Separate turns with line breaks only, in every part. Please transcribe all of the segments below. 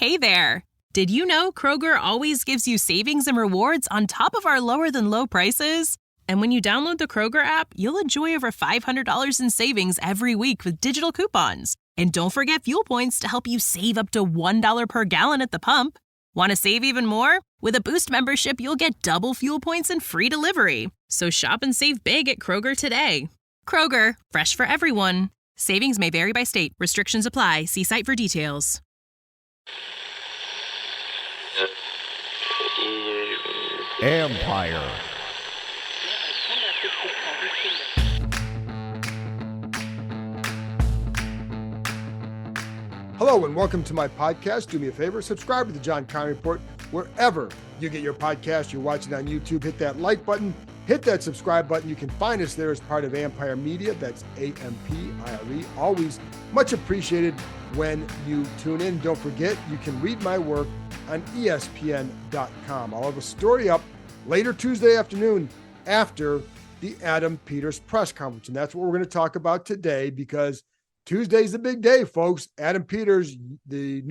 Hey there! Did you know Kroger always gives you savings and rewards on top of our lower-than-low prices? And when you download the Kroger app, you'll enjoy over $500 in savings every week with digital coupons. And don't forget fuel points to help you save up to $1 per gallon at the pump. Want to save even more? With a Boost membership, you'll get double fuel points and free delivery. So shop and save big at Kroger today. Kroger, fresh for everyone. Savings may vary by state. Restrictions apply. See site for details.
Empire.
Hello and welcome to my podcast. Do me a favor, subscribe to the John Connery Report wherever you get your podcast. You're watching on YouTube, hit that like button, hit that subscribe button. You can find us there as part of Empire Media. That's AMPIRE. Always much appreciated when you tune in. Don't forget, you can read my work on ESPN.com. I'll have a story up later Tuesday afternoon after the Adam Peters press conference. And that's what we're going to talk about today, because Tuesday's the big day, folks. Adam Peters, the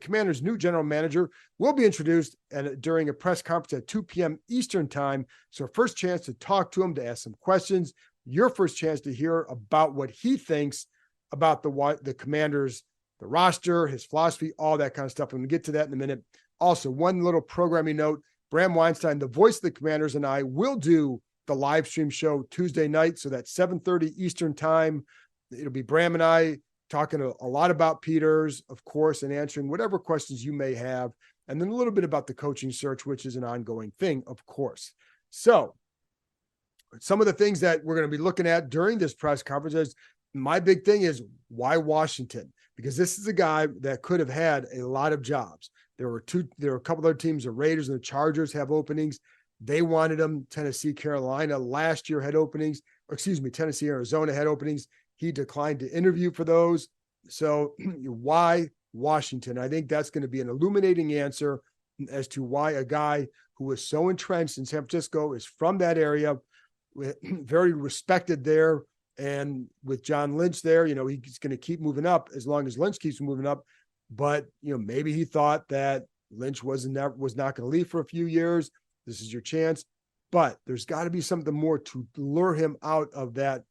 Commanders' new general manager, will be introduced during a press conference at 2 p.m. Eastern time. So first chance to talk to him, to ask some questions. Your first chance to hear about what he thinks about the Commanders, the roster, his philosophy, all that kind of stuff. I'm going to get to that in a minute. Also, one little programming note, Bram Weinstein, the voice of the Commanders, and I will do the live stream show Tuesday night. So that's 7:30 Eastern time. It'll be Bram and I talking a lot about Peters, of course, and answering whatever questions you may have. And then a little bit about the coaching search, which is an ongoing thing, of course. So some of the things that we're going to be looking at during this press conference is, my big thing is, why Washington? Because this is a guy that could have had a lot of jobs. There were a couple other teams, the Raiders and the Chargers have openings. They wanted him. Tennessee, Carolina last year had openings. Tennessee, Arizona had openings. He declined to interview for those. So why Washington? I think that's going to be an illuminating answer as to why a guy who was so entrenched in San Francisco, is from that area, very respected there. And with John Lynch there, he's going to keep moving up as long as Lynch keeps moving up. But, maybe he thought that Lynch was not going to leave for a few years. This is your chance. But there's got to be something more to lure him out of that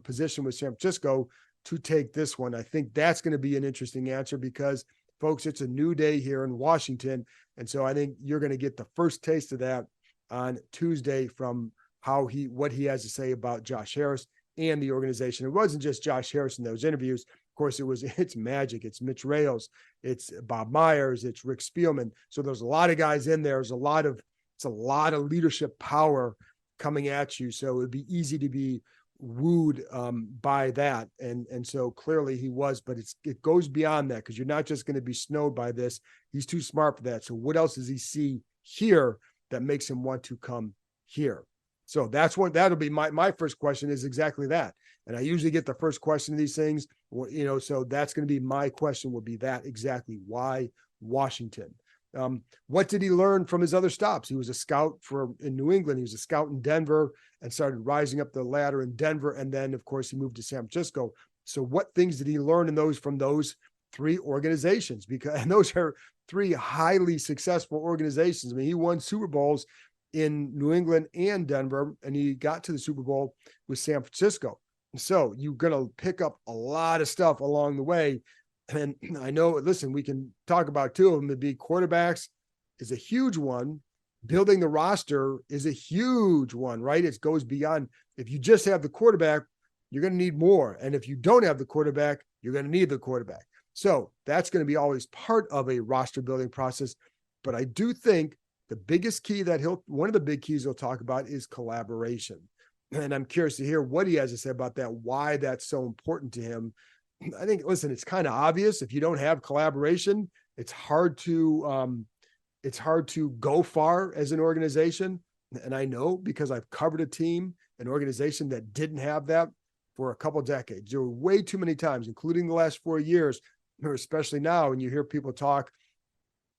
position with San Francisco to take this one. I think that's going to be an interesting answer because, folks, it's a new day here in Washington. And so I think you're going to get the first taste of that on Tuesday from what he has to say about Josh Harris and the organization. It wasn't just Josh Harris in those interviews. Of course, it's Magic, it's Mitch Rales, it's Bob Myers, it's Rick Spielman. So there's a lot of guys in there. It's a lot of leadership power coming at you. So it would be easy to be wooed by that. And so clearly he was, but it goes beyond that, because you're not just going to be snowed by this. He's too smart for that. So what else does he see here that makes him want to come here? So that'll be my first question, is exactly that. And I usually get the first question of these things, so that's going to be my question, would be that exactly. Why Washington? What did he learn from his other stops? He was a scout in New England. He was a scout in Denver and started rising up the ladder in Denver. And then, of course, he moved to San Francisco. So what things did he learn from those three organizations? And those are three highly successful organizations. I mean, he won Super Bowls in New England and Denver, and he got to the Super Bowl with San Francisco. So you're going to pick up a lot of stuff along the way. And I know, listen, we can talk about two of them. To be quarterbacks is a huge one. Building the roster is a huge one, right? It goes beyond. If you just have the quarterback, you're going to need more. And if you don't have the quarterback, you're going to need the quarterback. So that's going to be always part of a roster building process. But I do think the biggest key one of the big keys he'll talk about is collaboration. And I'm curious to hear what he has to say about that, why that's so important to him. I think, listen, it's kind of obvious. If you don't have collaboration, it's hard to go far as an organization. And I know, because I've covered an organization that didn't have that for a couple of decades. There were way too many times, including the last 4 years, or especially now, when you hear people talk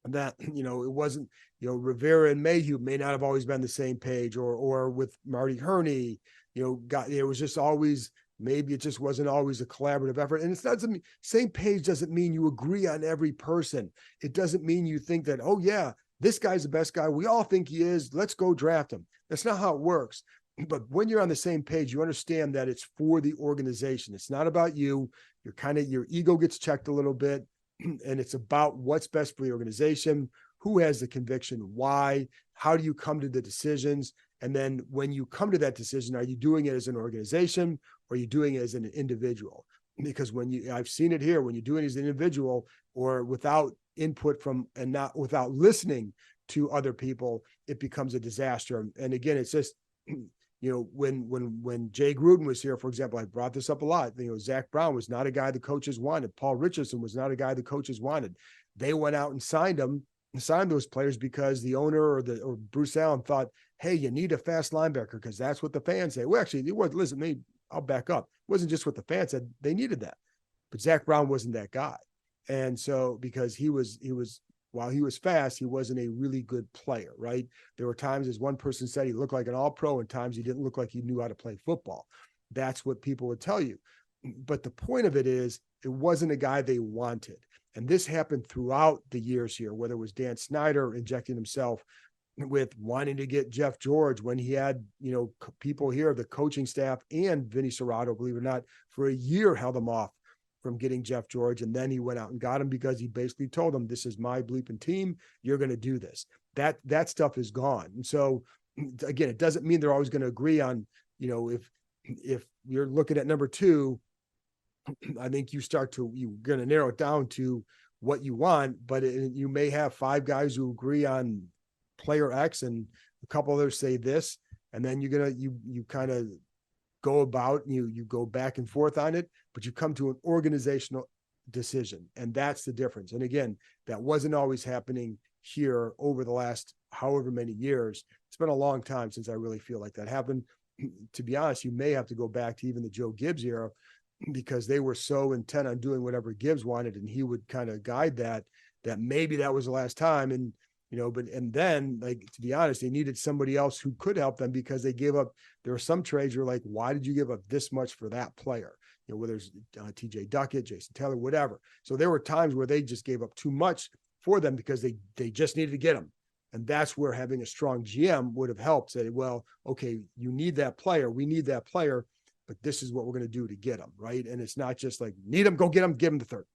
that, it wasn't, Rivera and Mayhew may not have always been the same page, or with Marty Herney, it was just always Maybe it just wasn't always a collaborative effort. And it's not same page doesn't mean you agree on every person. It doesn't mean you think that, oh yeah, this guy's the best guy. We all think he is. Let's go draft him. That's not how it works. But when you're on the same page, you understand that it's for the organization. It's not about you. Your ego gets checked a little bit, and it's about what's best for the organization, who has the conviction, why, how do you come to the decisions? And then when you come to that decision, are you doing it as an organization or are you doing it as an individual? Because I've seen it here, when you're doing it as an individual or without input from and not without listening to other people, it becomes a disaster. And again, it's just, when Jay Gruden was here, for example, I brought this up a lot. Zach Brown was not a guy the coaches wanted. Paul Richardson was not a guy the coaches wanted. They went out and signed those players because the owner or Bruce Allen thought, hey, you need a fast linebacker because that's what the fans say. Well, actually, it was, listen, I'll back up. It wasn't just what the fans said. They needed that. But Zach Brown wasn't that guy. And so because he was while he was fast, he wasn't a really good player, right? There were times, as one person said, he looked like an all-pro, and times he didn't look like he knew how to play football. That's what people would tell you. But the point of it is, it wasn't a guy they wanted. And this happened throughout the years here, whether it was Dan Snyder injecting himself with wanting to get Jeff George when he had, people here, the coaching staff and Vinny Serrato, believe it or not, for a year held him off from getting Jeff George. And then he went out and got him because he basically told them, this is my bleeping team. You're going to do this. That stuff is gone. And so again, it doesn't mean they're always going to agree on, if you're looking at number 2, I think you're going to narrow it down to what you want, but you may have 5 guys who agree on player X and a couple others say this, and then you kind of go about, you go back and forth on it, but you come to an organizational decision. And that's the difference. And again, that wasn't always happening here over the last however many years. It's been a long time since I really feel like that happened. To be honest, you may have to go back to even the Joe Gibbs era, because they were so intent on doing whatever Gibbs wanted, and he would kind of guide that maybe that was the last time. And, and then, like, to be honest, they needed somebody else who could help them, because they gave up. There were some trades where, like, why did you give up this much for that player? Whether it's TJ Duckett, Jason Taylor, whatever. So there were times where they just gave up too much for them because they just needed to get them. And that's where having a strong GM would have helped. Say, well, okay, you need that player. We need that player, but this is what we're going to do to get them, right? And it's not just like, need them, go get them, give them the third.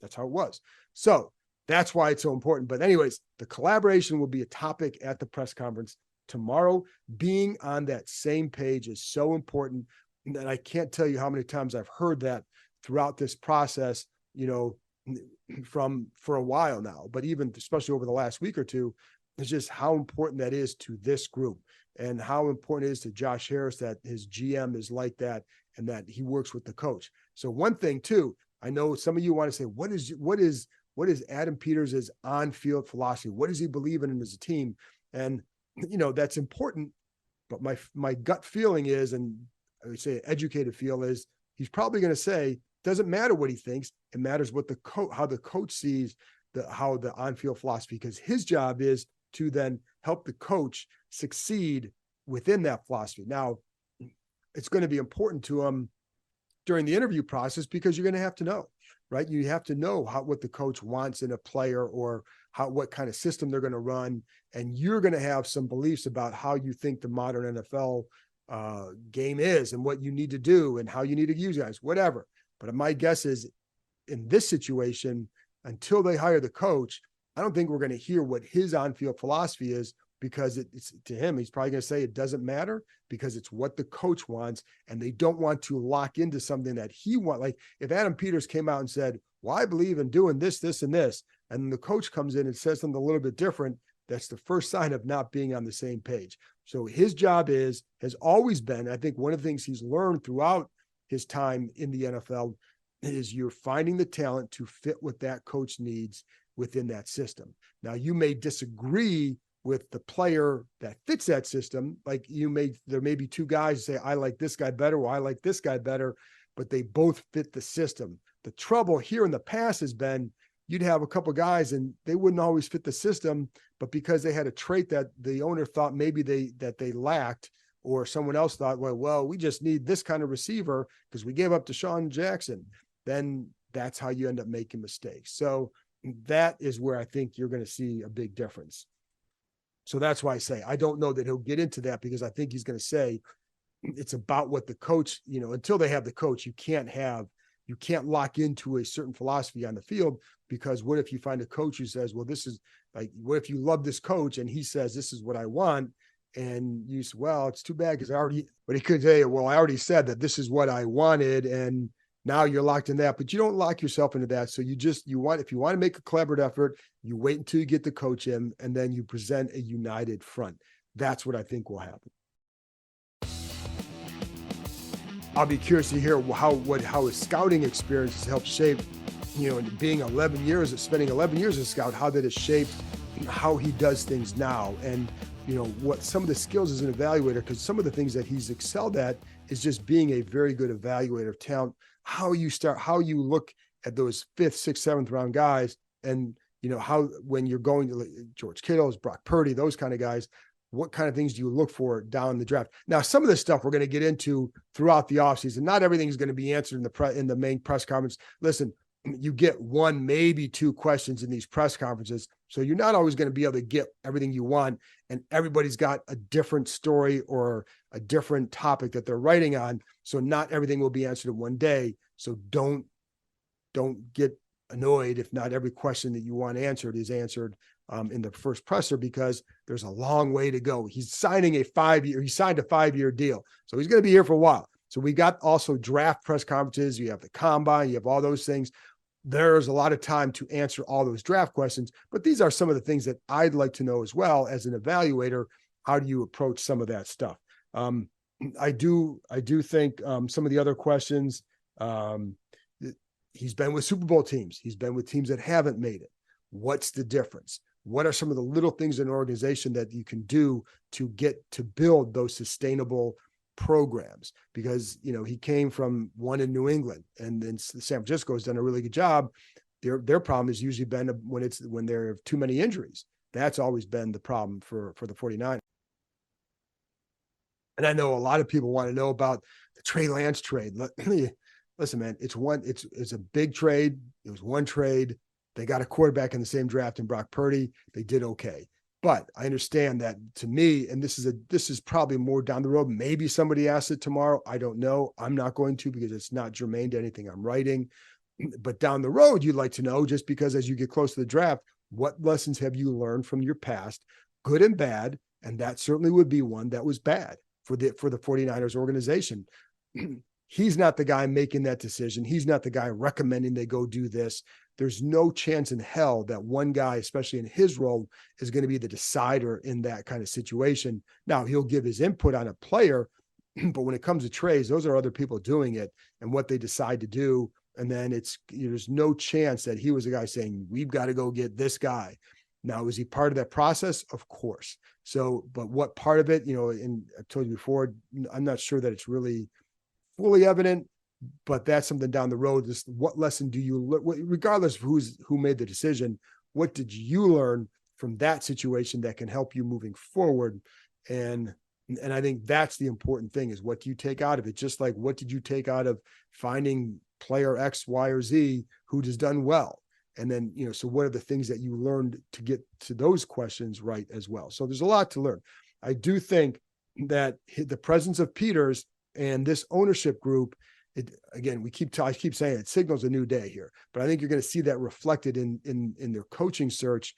That's how it was. So that's why it's so important. But anyways, the collaboration will be a topic at the press conference tomorrow. Being on that same page is so important. And I can't tell you how many times I've heard that throughout this process, for a while now, but even especially over the last week or two, it's just how important that is to this group, and how important it is to Josh Harris that his GM is like that and that he works with the coach. So one thing too, I know some of you want to say, what is Adam Peters' on-field philosophy? What does he believe in as a team? And, that's important, but my gut feeling is, and I would say educated feel is, he's probably going to say, doesn't matter what he thinks. It matters what how the coach sees how the on-field philosophy, because his job is to then help the coach succeed within that philosophy. Now, it's going to be important to him during the interview process, because you're going to have to know, right? You have to know what the coach wants in a player, or what kind of system they're going to run. And you're going to have some beliefs about how you think the modern NFL game is, and what you need to do, and how you need to use guys, whatever. But my guess is, in this situation, until they hire the coach, I don't think we're going to hear what his on-field philosophy is, because it's to him, he's probably going to say it doesn't matter, because it's what the coach wants, and they don't want to lock into something that he wants. Like, if Adam Peters came out and said, well, I believe in doing this, this, and this, and the coach comes in and says something a little bit different, that's the first sign of not being on the same page. So his job has always been, I think one of the things he's learned throughout his time in the NFL is you're finding the talent to fit what that coach needs within that system. Now, you may disagree with the player that fits that system. Like, there may be 2 guys who say, I like this guy better, or I like this guy better, but they both fit the system. The trouble here in the past has been, you'd have a couple guys and they wouldn't always fit the system, but because they had a trait that the owner thought maybe they lacked, or someone else thought, well, we just need this kind of receiver because we gave up to Deshaun Jackson, then that's how you end up making mistakes. So that is where I think you're going to see a big difference. So that's why I say I don't know that he'll get into that, because I think he's going to say it's about what the coach, until they have the coach, you can't lock into a certain philosophy on the field, because what if you find a coach who says, well, this is like, what if you love this coach and he says, this is what I want? And you say, well, it's too bad, but he could say, well, I already said that this is what I wanted. And now you're locked in that, but you don't lock yourself into that. So if you want to make a collaborative effort, you wait until you get the coach in, and then you present a united front. That's what I think will happen. I'll be curious to hear how his scouting experience has helped shape, being spending 11 years as a scout, how that has shaped how he does things now. And, what some of the skills as an evaluator, because some of the things that he's excelled at is just being a very good evaluator of talent, how you look at those 5th, 6th, 7th round guys. And, how, when you're going to George Kittle's, Brock Purdy, those kind of guys, what kind of things do you look for down the draft? Now, some of this stuff we're going to get into throughout the offseason. Not everything is going to be answered in the main press conference. Listen, you get 1, maybe 2 questions in these press conferences. So you're not always going to be able to get everything you want. And everybody's got a different story or a different topic that they're writing on. So not everything will be answered in one day. So don't get annoyed if not every question that you want answered is answered in the first presser, because there's a long way to go. He signed a 5-year deal. So he's going to be here for a while. So we got also draft press conferences. You have the combine, you have all those things. There's a lot of time to answer all those draft questions, but these are some of the things that I'd like to know as well as an evaluator. How do you approach some of that stuff? I do think some of the other questions, he's been with Super Bowl teams. He's been with teams that haven't made it. What's the difference? What are some of the little things in an organization that you can do to build those sustainable programs? Because, he came from one in New England, and then San Francisco has done a really good job. Their problem has usually been when there are too many injuries. That's always been the problem for the 49ers. And I know a lot of people want to know about the Trey Lance trade. Listen, man, it's a big trade. It was one trade. They got a quarterback in the same draft in Brock Purdy. They did okay. But I understand that, to me, and this is probably more down the road. Maybe somebody asks it tomorrow. I don't know. I'm not going to, because it's not germane to anything I'm writing. But down the road, you'd like to know, just because as you get close to the draft, what lessons have you learned from your past, good and bad? And that certainly would be one that was bad for the 49ers organization. He's not the guy making that decision. He's not the guy recommending they go do this. There's no chance in hell that one guy, especially in his role, is going to be the decider in that kind of situation. Now, he'll give his input on a player, but when it comes to trades, those are other people doing it and what they decide to do. And then there's no chance that he was the guy saying, we've got to go get this guy. Now, is he part of that process? Of course. So, but what part of it, and I told you before, I'm not sure that it's really fully evident, but that's something down the road. Just what lesson do you learn, regardless of who made the decision? What did you learn from that situation that can help you moving forward? And I think that's the important thing, is what do you take out of it? Just like, what did you take out of finding player X, Y, or Z who has done well? And then, so what are the things that you learned to get to those questions right as well? So there's a lot to learn. I do think that the presence of Peters and this ownership group, I keep saying it signals a new day here, but I think you're going to see that reflected in their coaching search,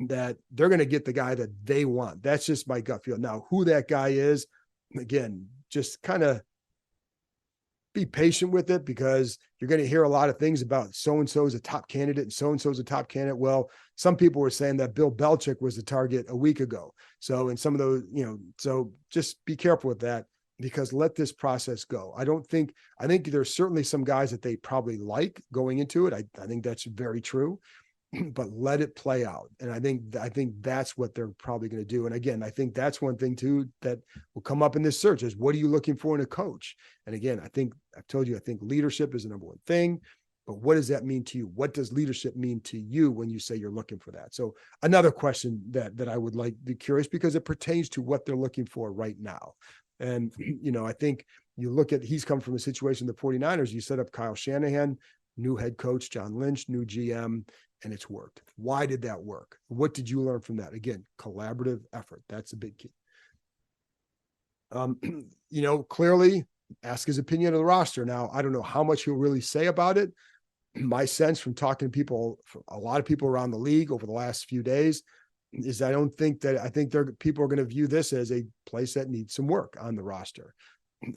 that they're going to get the guy that they want. That's just my gut feel. Now, who that guy is, again, just kind of be patient with it, because you're going to hear a lot of things about so-and-so is a top candidate and so-and-so is a top candidate. Well, some people were saying that Bill Belichick was the target a week ago. So in some of those, so just be careful with that, because let this process go. I think there's certainly some guys that they probably like going into it. I think that's very true, but let it play out. And I think that's what they're probably going to do. And again, I think that's one thing too that will come up in this search is, what are you looking for in a coach? And again, I think leadership is the number one thing, but what does that mean to you? What does leadership mean to you when you say you're looking for that? So another question that I would be curious, because it pertains to what they're looking for right now. And, I think you look at, he's come from a situation, the 49ers, you set up Kyle Shanahan, new head coach, John Lynch, new GM, and it's worked. Why did that work? What did you learn from that? Again, collaborative effort. That's a big key. Clearly ask his opinion of the roster. Now, I don't know how much he'll really say about it. My sense from talking to people, a lot of people around the league over the last few days, is I think people are going to view this as a place that needs some work on the roster.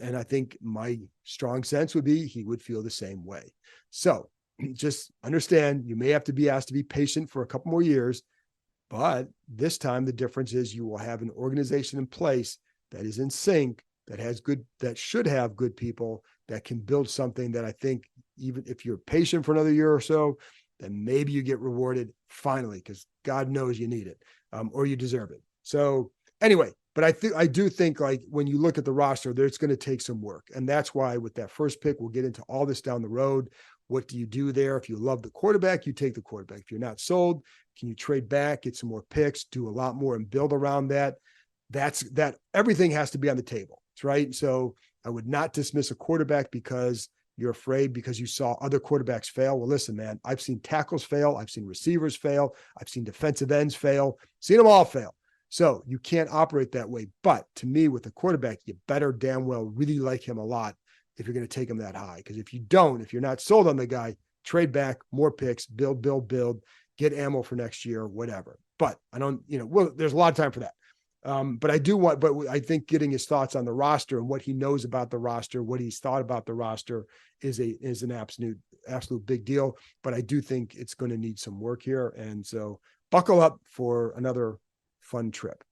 And I think my strong sense would be he would feel the same way. So just understand, you may have to be asked to be patient for a couple more years, but this time the difference is you will have an organization in place that is in sync, that should have good people that can build something that I think, even if you're patient for another year or so, then maybe you get rewarded finally, because God knows you need it, or you deserve it. So anyway, but I do think, like, when you look at the roster, it's going to take some work. And that's why with that first pick, we'll get into all this down the road. What do you do there? If you love the quarterback, you take the quarterback. If you're not sold, can you trade back, get some more picks, do a lot more and build around that? That everything has to be on the table. That's right. So I would not dismiss a quarterback because you're afraid because you saw other quarterbacks fail. Well, listen, man, I've seen tackles fail. I've seen receivers fail. I've seen defensive ends fail, seen them all fail. So you can't operate that way. But to me, with a quarterback, you better damn well really like him a lot if you're going to take him that high. Because if you're not sold on the guy, trade back, more picks, build, get ammo for next year, whatever. But I don't, there's a lot of time for that. But I think getting his thoughts on the roster and what he knows about the roster, what he's thought about the roster is an absolute big deal. But I do think it's going to need some work here. And so buckle up for another fun trip.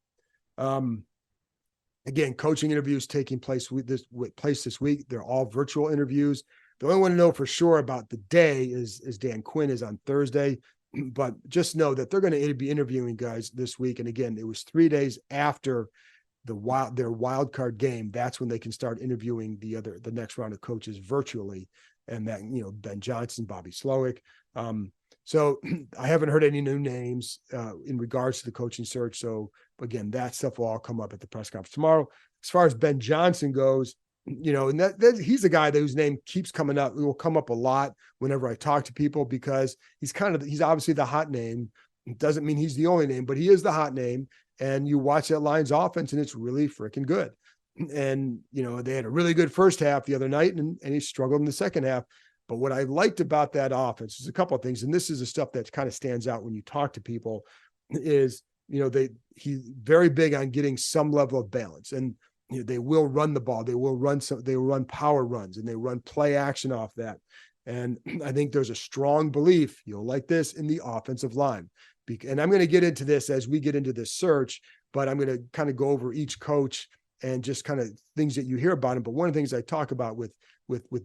Again, coaching interviews taking place this week. They're all virtual interviews. The only one to know for sure about the day is Dan Quinn is on Thursday. But just know that they're going to be interviewing guys this week. And again, it was 3 days after their wild card game. That's when they can start interviewing the next round of coaches virtually. And that, Ben Johnson, Bobby Slowick. So I haven't heard any new names in regards to the coaching search. So again, that stuff will all come up at the press conference tomorrow. As far as Ben Johnson goes, and that he's a guy whose name keeps coming up. It will come up a lot whenever I talk to people because he's obviously the hot name. It doesn't mean he's the only name, but he is the hot name. And you watch that Lions offense and it's really freaking good. And, they had a really good first half the other night and he struggled in the second half. But what I liked about that offense is a couple of things. And this is the stuff that kind of stands out when you talk to people is, he's very big on getting some level of balance. And they will run the ball. They will run power runs and they run play action off that. And I think there's a strong belief, you'll like this, in the offensive line. And I'm going to get into this as we get into this search, but I'm going to kind of go over each coach and just kind of things that you hear about him. But one of the things I talk about with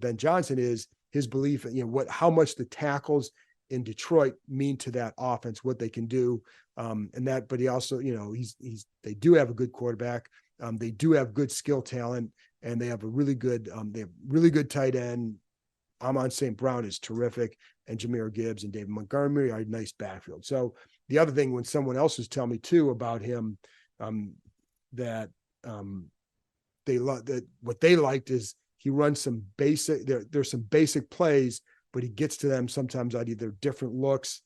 Ben Johnson is his belief, how much the tackles in Detroit mean to that offense, what they can do. But he also, they do have a good quarterback. They do have good skill talent, and they have a really good, tight end. Amon St. Brown is terrific, and Jahmyr Gibbs and David Montgomery are a nice backfield. So the other thing, when someone else was telling me too about him, that what they liked is he runs some basic. There's some basic plays, but he gets to them sometimes at either different looks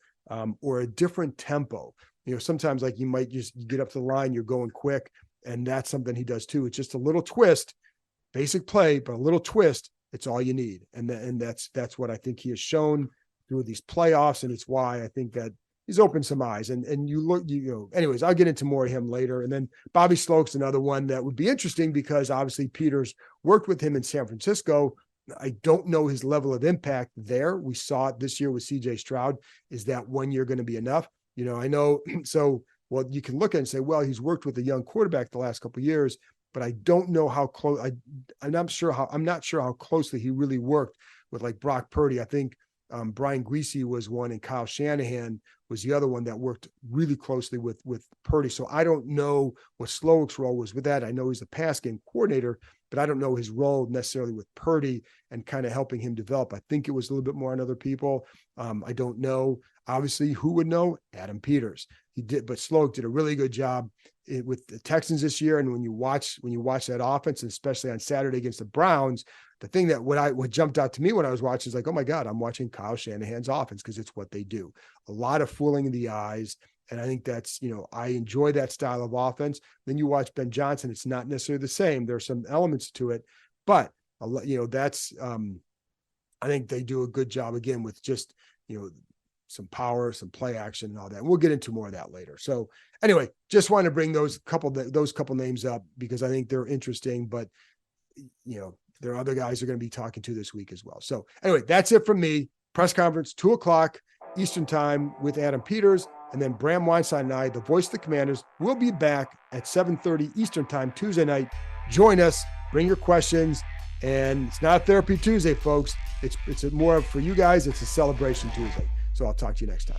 or a different tempo. Sometimes like you get up to the line, you're going quick. And that's something he does too. It's just a little twist, basic play, but a little twist. It's all you need. And that's what I think he has shown through these playoffs. And it's why I think that he's opened some eyes and anyways, I'll get into more of him later. And then Bobby Slowick's another one that would be interesting because obviously Peters worked with him in San Francisco. I don't know his level of impact there. We saw it this year with CJ Stroud. Is that 1 year going to be enough? I know. So, well, you can look at it and say, well, he's worked with a young quarterback the last couple of years, but I don't know how close. I'm not sure how closely he really worked with like Brock Purdy. I think Brian Griese was one, and Kyle Shanahan was the other one that worked really closely with Purdy. So I don't know what Slowick's role was with that. I know he's a pass game coordinator, but I don't know his role necessarily with Purdy and kind of helping him develop. I think it was a little bit more on other people. I don't know. Obviously, who would know? Adam Peters. but Sloak did a really good job with the Texans this year. And when you watch that offense, and especially on Saturday against the Browns, the thing that what jumped out to me when I was watching is like, oh my God, I'm watching Kyle Shanahan's offense, because it's what they do. A lot of fooling in the eyes. And I think that's, I enjoy that style of offense. Then you watch Ben Johnson. It's not necessarily the same. There's some elements to it, but that's, I think they do a good job again with just, some power, some play action and all that. And we'll get into more of that later. So anyway, just want to bring those couple names up because I think they're interesting, but there are other guys we're going to be talking to this week as well. So anyway, that's it from me. Press conference, 2:00 Eastern time with Adam Peters, and then Bram Weinstein and I, the voice of the Commanders, will be back at 7:30 Eastern time, Tuesday night. Join us, bring your questions. And it's not Therapy Tuesday, folks. It's more for you guys. It's a celebration Tuesday. So I'll talk to you next time.